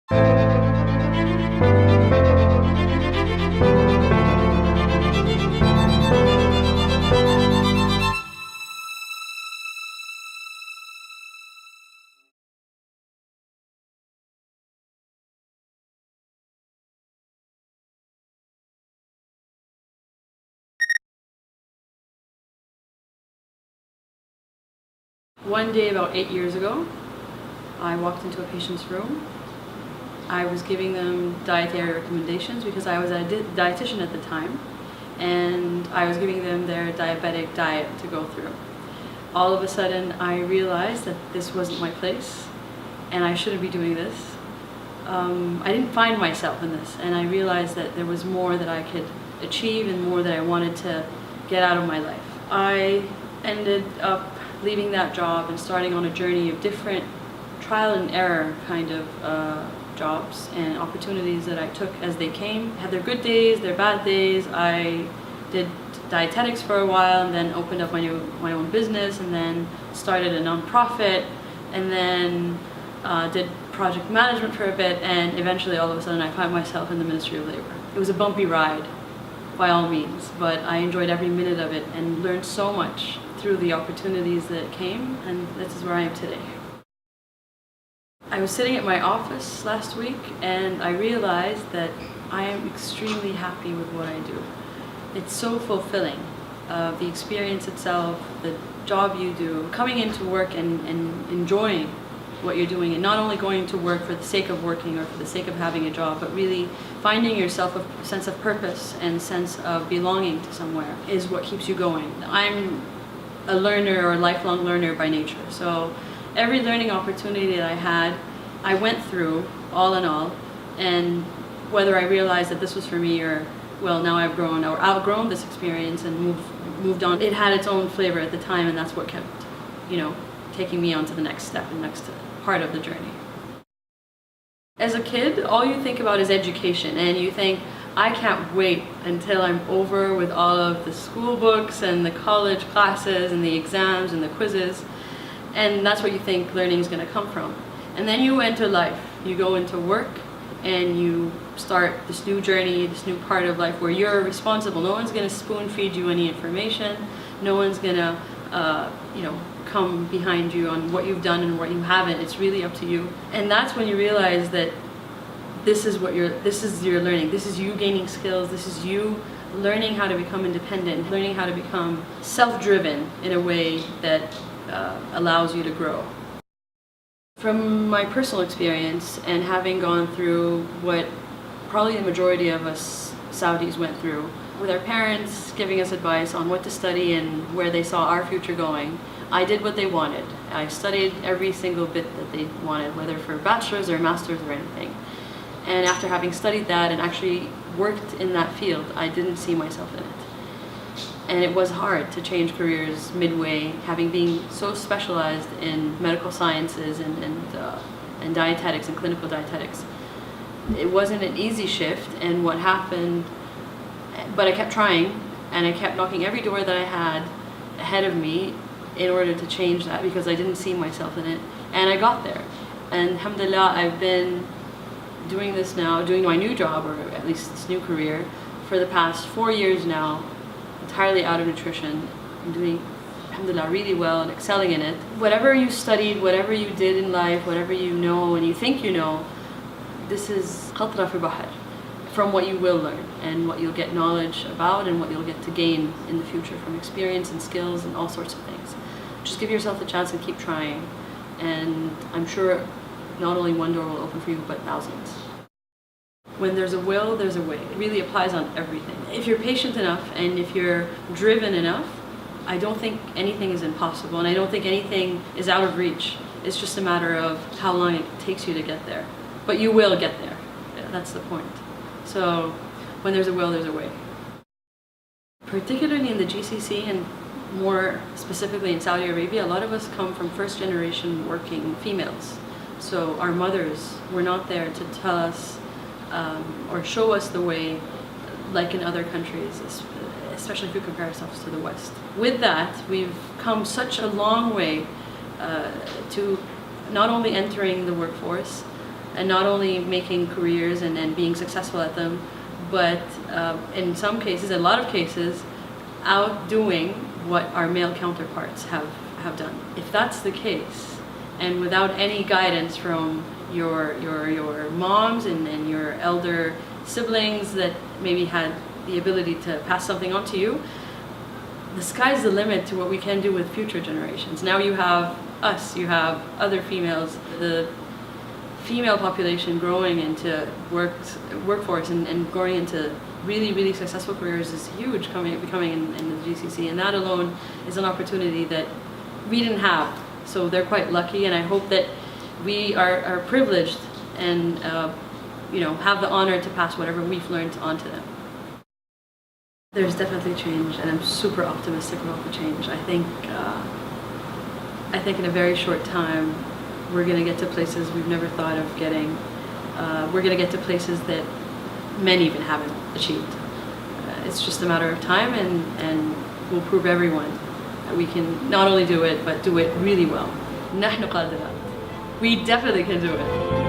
One day about 8 years ago, I walked into a patient's room. I was giving them dietary recommendations because I was a dietitian at the time, and I was giving them their diabetic diet to go through. All of a sudden, I realized that this wasn't my place, and I shouldn't be doing this. I didn't find myself in this, and I realized that there was more that I could achieve and more that I wanted to get out of my life. I ended up leaving that job and starting on a journey of different trial and error kind of jobs and opportunities that I took as they came. Had their good days, their bad days. I did dietetics for a while and then opened up my own business and then started a non-profit and then did project management for a bit, and eventually all of a sudden I found myself in the Ministry of Labor. It was a bumpy ride by all means, but I enjoyed every minute of it and learned so much through the opportunities that came, and this is where I am today. I was sitting at my office last week and I realized that I am extremely happy with what I do. It's so fulfilling. The experience itself, the job you do, coming into work and enjoying what you're doing, and not only going to work for the sake of working or for the sake of having a job, but really finding yourself a sense of purpose and sense of belonging to somewhere is what keeps you going. I'm a learner or a lifelong learner by nature, so every learning opportunity that I had, I went through all in all, and whether I realized that this was for me or, well, now I've grown or outgrown this experience and moved on, it had its own flavor at the time, and that's what kept, taking me on to the next step and next part of the journey. As a kid, all you think about is education, and you think, I can't wait until I'm over with all of the school books and the college classes and the exams and the quizzes, and that's what you think learning is going to come from. And then you enter life, you go into work, and you start this new journey, this new part of life where you're responsible. No one's going to spoon feed you any information. No one's going to, come behind you on what you've done and what you haven't. It's really up to you. And that's when you realize that this is your learning. This is you gaining skills. This is you learning how to become independent, learning how to become self-driven in a way that allows you to grow. From my personal experience and having gone through what probably the majority of us Saudis went through, with our parents giving us advice on what to study and where they saw our future going, I did what they wanted. I studied every single bit that they wanted, whether for bachelor's or master's or anything. And after having studied that and actually worked in that field, I didn't see myself in it. And it was hard to change careers midway, having been so specialized in medical sciences and dietetics and clinical dietetics. It wasn't an easy shift, and what happened, but I kept trying, and I kept knocking every door that I had ahead of me in order to change that, because I didn't see myself in it, and I got there. And alhamdulillah, I've been doing this now, doing my new job, or at least this new career, for the past 4 years now, entirely out of nutrition. I'm doing, alhamdulillah, really well and excelling in it. Whatever you studied, whatever you did in life, whatever you know and you think you know, this is qatra fi bahr, from what you will learn and what you'll get knowledge about and what you'll get to gain in the future from experience and skills and all sorts of things. Just give yourself the chance and keep trying, and I'm sure not only one door will open for you, but thousands. When there's a will, there's a way. It really applies on everything. If you're patient enough and if you're driven enough, I don't think anything is impossible, and I don't think anything is out of reach. It's just a matter of how long it takes you to get there. But you will get there. That's the point. So when there's a will, there's a way. Particularly in the GCC and more specifically in Saudi Arabia, a lot of us come from first generation working females. So our mothers were not there to tell us or show us the way like in other countries, especially if we compare ourselves to the West. With that, we've come such a long way to not only entering the workforce and not only making careers and being successful at them, but in some cases, a lot of cases, outdoing what our male counterparts have done. If that's the case, and without any guidance from your moms and your elder siblings that maybe had the ability to pass something on to you, the sky's the limit to what we can do with future generations. Now you have us, you have other females, the female population growing into workforce and growing into really successful careers is huge, becoming in the GCC, and that alone is an opportunity that we didn't have. So they're quite lucky, and I hope that we are privileged and have the honor to pass whatever we've learned on to them. There's definitely change, and I'm super optimistic about the change. I think in a very short time, we're going to get to places we've never thought of getting. We're going to get to places that men even haven't achieved. It's just a matter of time, and we'll prove everyone that we can not only do it, but do it really well. نحن قادرات. We definitely can do it.